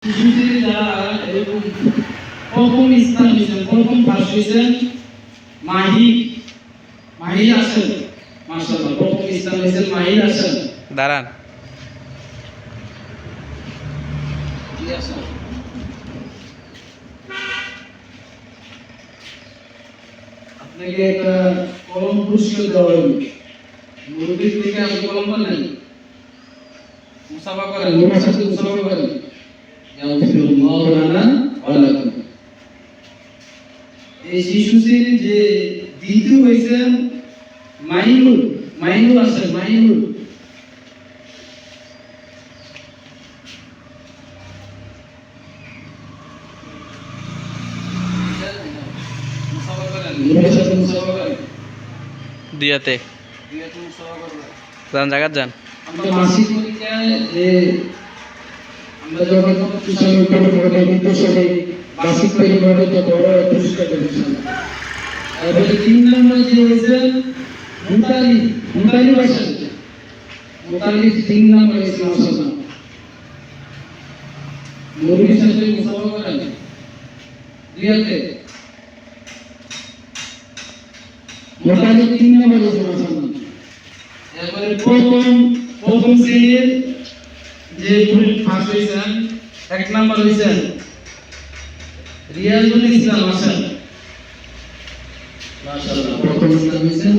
শিশুদের যারা এরকম প্রথম স্থান হয়েছেন, প্রথম ফার্স্ট হয়েছেন মাহি। মাহি আসেন, মাশাআল্লাহ, প্রথম স্থান হয়েছেন মাহি আসেন। দাঁড়ান। আপনাকে একটা কলম পুরস্কার দেওয়া হবে। মুরব্বীর থেকে আপনি কলম পান, মুসাফা করেন, ওনার সাথে মুসাফা করেন। ইয়াগফিরুল্লাহু লানা ওয়া লাকুম। এই শিশুদের যে দ্বিতীয় হয়েছেন মাইনুল, মাইনুল আছেন, মাইনুল। মুসাফা করেন, ওনার সাথে মুসাফা করেন। দিয়াতে মুসাফা করেন। যান, জায়গা যান। আমরা মাসিক পরীক্ষায় যে আমরা যখন তুষার উৎপাদন করে কিন্তু সবাই মাসিক পরিবারে তো বড় পুরস্কার দিয়েছেন। এবারে 3 নম্বর যে হয়েছেন মুতালি, মুতালি ভাষণ, মুতালি 3 নম্বর হয়েছে মাশাআল্লাহ। মুরব্বির সাথে মুসাফা করেন দিয়াতে। মুতালি 3 নম্বর হয়েছে মাশাআল্লাহ। এবারে প্রথম শ্রেণীর যে ফার্স্ট হয়েছেন 1 নাম্বার হয়েছেন রিয়াজুল ইসলাম আসেন, মাশাআল্লাহ, প্রথম স্থান হয়েছেন।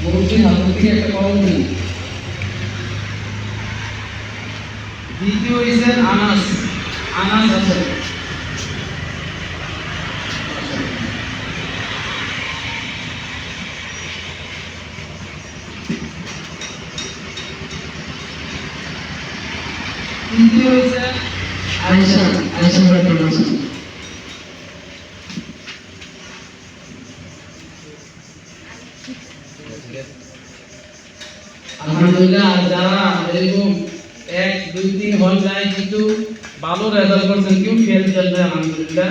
মুরব্বির হাত থেকে একটা কলম দিন। দ্বিতীয় হয়েছেন আনাস, আনাস আছেন। তৃতীয় হয়েছে আয়েশা, আয়েশা রাদিয়াল্লাহু আনহা। আলহামদুলিল্লাহ, যারা এরকম 1 2 3 হল যায় কিন্তু ভালো রেজাল্ট করছেন, কেউ ফেল যায়, আলহামদুলিল্লাহ।